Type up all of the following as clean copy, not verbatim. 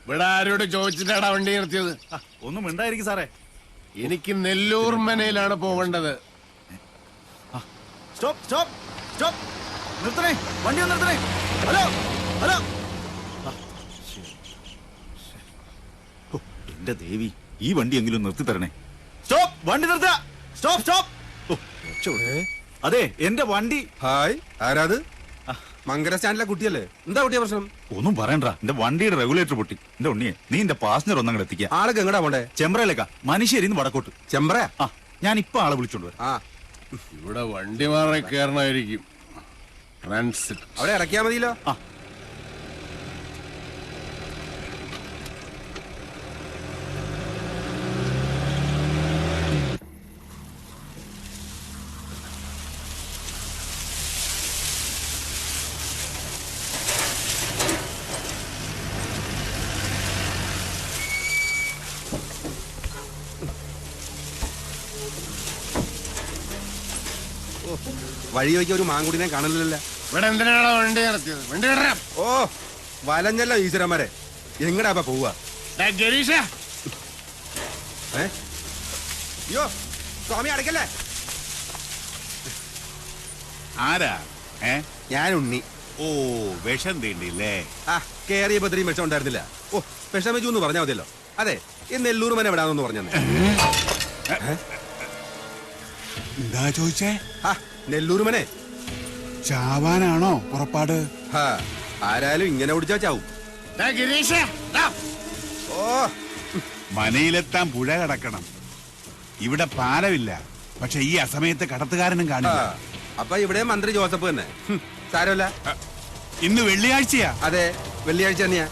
ഇവിടെ ആരോട് ചോദിച്ചിട്ടാടാ വണ്ടി നിർത്തിയത്? ഒന്നും ഉണ്ടായിരിക്കും സാറേ. എനിക്ക് നെല്ലൂർ മനയിലാണ് പോവേണ്ടത്. സ്റ്റോപ്പ് സ്റ്റോപ്പ് സ്റ്റോപ്പ്, നിർത്തണേ, വണ്ടി നിർത്തണേ. ഹലോ ഹലോ, എന്റെ ദേവി, ഈ വണ്ടി എങ്കിലും നിർത്തി തരണേ. സ്റ്റോപ്പ്, വണ്ടി നിർത്തുക. Stop stop. അതെ, എന്റെ വണ്ടി. ഹായ്, ആരാത്? മങ്കര സ്റ്റാൻഡിലെ കുട്ടിയല്ലേ? എന്താ കുട്ടിയ പ്രശ്നം? ഒന്നും പറയണ്ട, എന്റെ വണ്ടിയുടെ റെഗുലേറ്റർ പൊട്ടി. എന്റെ ഉണ്ണിയെ, നീ എന്റെ പാസഞ്ചർ ഒന്നങ്ങട് എത്തിക്കുക. ആളൊക്കെ എങ്ങടാ പോണ്ടേ? ചെമ്പ്രയിലേക്കാ, മനുഷ്യരിന്ന് വടക്കോട്ട്. ചെമ്പ്രയാ? ആ, ഞാൻ ഇപ്പൊ ആളെ വിളിച്ചോണ്ട് വരാം. ആ, ഇവിടെ വണ്ടി മാറി കയറണമായിരിക്കും. ട്രാൻസിറ്റ് അവിടെ ഇറക്കിയാ മതിയല്ലോ. ആ, വഴി നോക്കിയ ഒരു മാങ്കുടിനെ കാണലില്ല. ഇവിടെ എന്തിനാണോ വണ്ടി നിർത്തിയത്? വണ്ടി വിടരാം. ഓ, വലഞ്ഞല്ലോ ഈശ്വരന്മാരെ. എങ്ങടാ പോവാ? ഗരീഷ, അയ്യോ സ്വാമി, അടയ്ക്കല്ലേ. ആരാ? ഞാൻ ഉണ്ണി. ഓ, വിഷം തീണ്ടില്ലേ? ആ, കേറിയപ്പോ ഇത്രയും വിഷം ഉണ്ടായിരുന്നില്ല. ഓ, വിഷമിച്ചു എന്ന് പറഞ്ഞാൽ മതിയല്ലോ. അതെ, ഈ നെല്ലൂർ മന എവിടാന്ന് പറഞ്ഞത്? എന്താ ചോദിച്ചേ? ആ, നെല്ലൂർ മനെ ചാവാനാണോ പുറപ്പാട്? ആരായാലും ഇങ്ങനെ ഓടിച്ചാ ചാവും. ഗരീഷ, ഓ, മനയിലെത്താൻ പുഴ കടക്കണം. ഇവിടെ പാലമില്ല, പക്ഷെ ഈ അസമയത്ത് കടത്തുകാരനും കാണില്ല. അപ്പൊ ഇവിടെ മന്ത്രി ജോസഫ് തന്നെ. സാരമല്ല, ഇന്ന് വെള്ളിയാഴ്ചയാ. അതെ, വെള്ളിയാഴ്ച തന്നെയാ.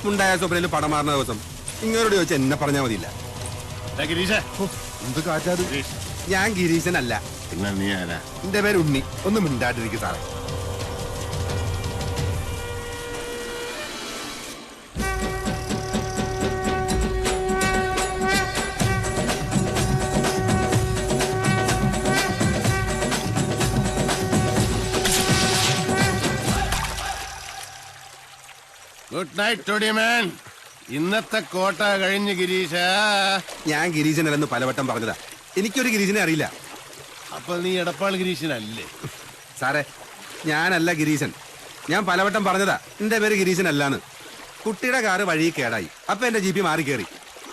മുണ്ടായ സ്വപ്നയിൽ പടം മാറുന്ന ദിവസം. ഇങ്ങനോട് ചോദിച്ചാൽ എന്നെ പറഞ്ഞാൽ മതിയില്ല. ഗരീഷ, എന്ത് കാറ്റാത്? ഞാൻ ഗിരീശനല്ല. പിന്നെ നീ ആരാ? എന്റെ പേര് ഉണ്ണി. ഒന്നും മിണ്ടാണ്ടിരിക്കും സാറേ. Good night toddy man. ഇന്നത്തെ കോട്ട കഴിഞ്ഞ് ഗിരീഷ. ഞാൻ ഗിരീശനല്ലെന്ന് പലവട്ടം പറഞ്ഞതാ. എനിക്കൊരു ഗിരീശനെ അറിയില്ല. അപ്പൊ നീ എടപ്പാൾ ഗിരീഷനല്ലേ? സാറേ, ഞാനല്ല ഗിരീശൻ. ഞാൻ പലവട്ടം പറഞ്ഞതാ എന്റെ പേര് ഗിരീശനല്ലാന്ന്. കുട്ടിയുടെ കാറ് വഴി കേടായി. അപ്പൊ എന്റെ ജീപ്പി മാറി കയറി.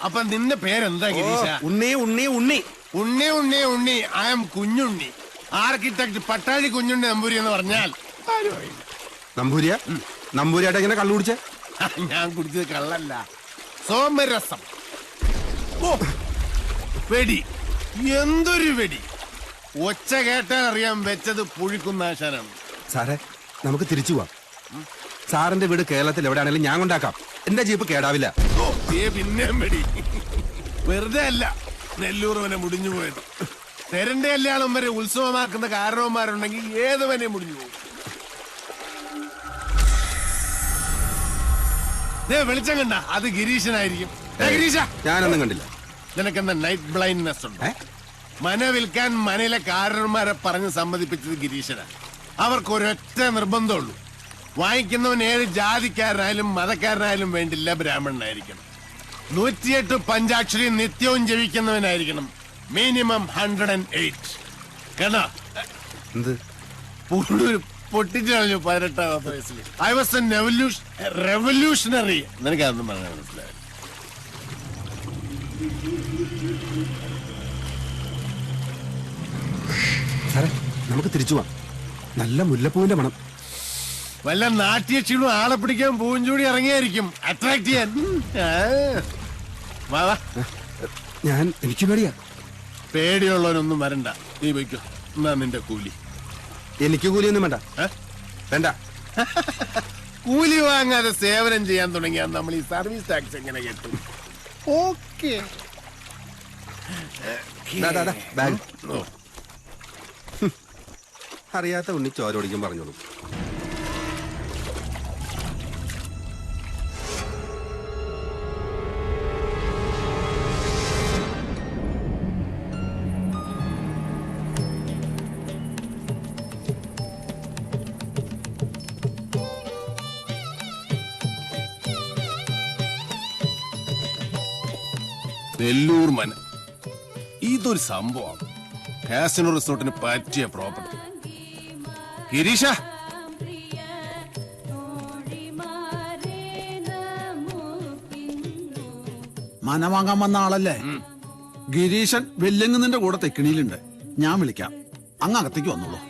അപ്പൊ നിന്റെ പേരെന്താ ഗിരീഷ? Unni Unni Unni Unni Unni Unni. I am Kunjunni. Architect Pattazhi Kunjunni Namboori എന്ന് പറഞ്ഞാൽ നമ്പൂരിയ? നമ്പൂരിയായിട്ട് എങ്ങനെ കള്ളു കുടിച്ചേ? ഞാൻ കുടിച്ചത് കള്ളല്ല, സോമരസം. ഓ, വെടി, എന്തൊരു വെടി! ഒച്ച കേട്ടാൽ അറിയാൻ വെച്ചത് പുഴിക്കുന്ന ആശാനാണ്. സാറേ, നമുക്ക് തിരിച്ചു പോവാം. സാറിന്റെ വീട് കേരളത്തിൽ എവിടെയാണെങ്കിലും ഞാൻ കൊണ്ടാക്കാം. എന്റെ ജീപ്പ് കേടാവില്ല. ഓ, പിന്നെയും വെടി. വെറുതെ അല്ല നെല്ലൂർ വനെ മുടിഞ്ഞു പോയത്. തെരന്റെ കല്യാണം വരെ ഉത്സവമാക്കുന്ന കാരണവന്മാരുണ്ടെങ്കിൽ ഏത് വനെ മുടിഞ്ഞു പോകും. വെളിച്ചം കണ്ട അത് ഗിരീശനായിരിക്കും. ഗിരീഷ, ഞാനൊന്നും കണ്ടില്ല. നിനക്കെന്താ നൈറ്റ് ബ്ലൈൻഡ്നെസ് ഉണ്ടോ? മന വിൽക്കാൻ മനയിലെ കാരണന്മാരെ പറഞ്ഞ് സമ്മതിപ്പിച്ചത് ഗിരീശനാണ്. അവർക്കൊരൊറ്റ നിർബന്ധമുള്ളൂ, വാങ്ങിക്കുന്നവൻ ഏത് ജാതിക്കാരനായാലും മതക്കാരനായാലും വേണ്ടില്ല, ബ്രാഹ്മണനായിരിക്കണം. 108 പഞ്ചാക്ഷരി നിത്യവും ജപിക്കുന്നവനായിരിക്കണം. മിനിമം 108. കേട്ടോ? എന്ത് പൊട്ടിച്ചു കളഞ്ഞു 18ാമത്തെ വയസ്സിൽ. I was a revolutionary. നിനക്കതൊന്നും പറഞ്ഞാൽ മനസ്സിലായി. സാറേ, നമുക്ക് തിരിച്ചു പോവാം. നല്ല മുല്ലപ്പൂവിന്റെ മണം. വല്ല നാട്യക്ഷീണും ആളെ പിടിക്കാൻ പൂവും ചൂടി ഇറങ്ങിയായിരിക്കും, അട്രാക്ട് ചെയ്യാൻ. എനിക്ക് പേടിയാ. പേടിയുള്ളവനൊന്നും വരണ്ട, നീ വയ്ക്കോ. എന്നാ നിന്റെ കൂലി. എനിക്ക് കൂലിയൊന്നും വേണ്ട. വേണ്ട. കൂലി വാങ്ങാതെ സേവനം ചെയ്യാൻ തുടങ്ങിയാൽ നമ്മൾ ഈ സർവീസ് ടാക്സ് എങ്ങനെ കിട്ടും? Okay, bag. അറിയാത്ത ഉണ്ണി ചോരോടിക്കും പറഞ്ഞോളൂ. നെല്ലൂർ മന. ഇതൊരു സംഭവം. കാസിനോ റിസോർട്ടിന് പറ്റിയ പ്രോപ്പർട്ടി. ഗിരീഷ, മന വാങ്ങാൻ വന്ന ആളല്ലേ? ഗിരീശൻ വെല്ലങ്ങുന്നതിന്റെ കൂടെ തെക്കിണിയിലുണ്ട്. ഞാൻ വിളിക്കാം, അങ്ങ് അകത്തേക്ക് വന്നോളൂ.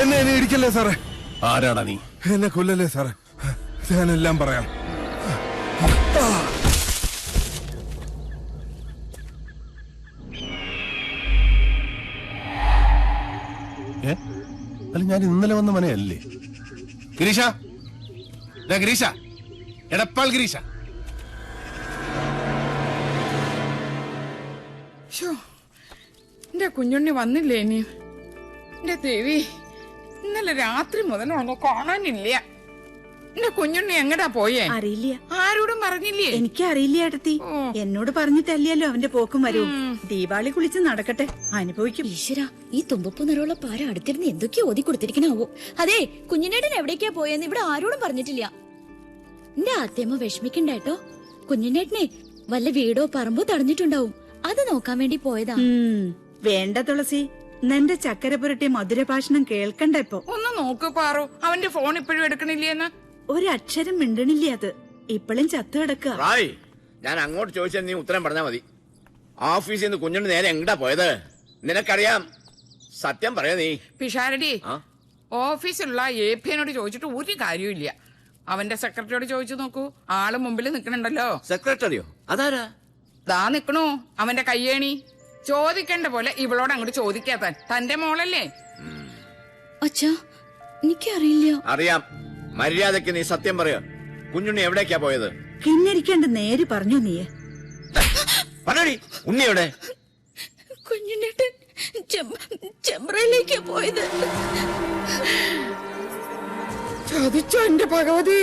എന്നെ ഇടിക്കല്ലേ സാറേ. ആരാടാ നീ? എന്നെ കൊല്ലല്ലേ സാറേ, ഞാനെല്ലാം പറയാം. അല്ല, ഞാൻ ഇന്നലെ വന്ന മനയല്ലേ? ഗിരീഷ, ഗിരീഷ, എടപ്പാൾ ഗിരീഷ. എന്റെ കുഞ്ഞുണ്ണി വന്നില്ലേ ഇനി? എന്റെ ദേവി, ഇന്നലെ രാത്രി മുതൽ ഒന്നും കാണാനില്ല. എന്റെ കുഞ്ഞുണ്ണി എങ്ങടാ പോയേ? അറിയില്ല. ആരോടും പറഞ്ഞില്ലേ? എനിക്കറിയില്ല ഏട്ടത്തി. എന്നോട് പറഞ്ഞിട്ടല്ലല്ലോ അവന്റെ പോക്കും വരവും. ദീപാവലി കുളിച്ച് നടക്കട്ടെ, അനുഭവിക്കും. ഈശ്വര, ഈ തുമ്പപ്പൂ നിറമുള്ള പാര അടുത്തിരുന്ന് എന്തൊക്കെയോ ഓതി കൊടുത്തിരിക്കണാവോ. അതെ, കുഞ്ഞിനേട്ടൻ എവിടേക്കാ പോയെന്ന് ഇവിടെ ആരോടും പറഞ്ഞിട്ടില്ല. എന്റെ ആത്തേമ്മ വിഷമിക്കണ്ടേട്ടോ. കുഞ്ഞിനേട്ടനെ വല്ല വീടോ പറമ്പോ തടഞ്ഞിട്ടുണ്ടാവും, അത് നോക്കാൻ വേണ്ടി പോയതാ. വേണ്ട തുളസി, നിന്റെ ചക്കര പുരട്ടിയ മധുരഭാഷണം കേൾക്കണ്ട ഇപ്പൊ. ഒന്ന് നോക്ക് പാറു, അവന്റെ ഫോൺ ഇപ്പോഴും എടുക്കണില്ലേന്ന്. ഒരക്ഷരം മിണ്ടണില്ല. അത് ഇപ്പോഴും ചത്തു കിടക്കുക. റായ്, ഞാൻ അങ്ങോട്ട് ചോദിച്ചാൽ നീ ഉത്തരം പറഞ്ഞാ മതി. ഓഫീസിൽ നിന്ന് കുഞ്ഞുണ്ണി നേരെ എങ്ങടാ പോയത്? നിനക്കറിയാം, സത്യം പറയാ നീ. പിഷാരടി, ഓഫീസിലുള്ള APനോട് ചോദിച്ചിട്ട് ഒരു കാര്യമില്ല. അവന്റെ സെക്രട്ടറിയോട് ചോദിച്ചു നോക്കൂ, ആള് മുമ്പിൽ നിക്കണുണ്ടല്ലോ. സെക്രട്ടറിയോ? അതാരാ? ദാ നിക്കണു അവന്റെ കയ്യേണി. ചോദിക്കേണ്ട പോലെ ഇവളോട് അങ്ങോട്ട് ചോദിക്കാത്ത തന്റെ മോളല്ലേ? അച്ഛാ, എനിക്കറിയില്ല. അറിയാം. മര്യാദക്ക് നീ സത്യം പറയാ. കുഞ്ഞുണ്ണി എവിടേക്കാ പോയത്? കിന്നരിക്കേണ്ട നേര് പറഞ്ഞു നീ. പറയടി, ഉണ്ണി എവിടെ? കുഞ്ഞിനേട്ടൻ ചെമ്പ്രയിലേക്കാ പോയത്. ചതിച്ചോ എന്റെ ഭഗവതി.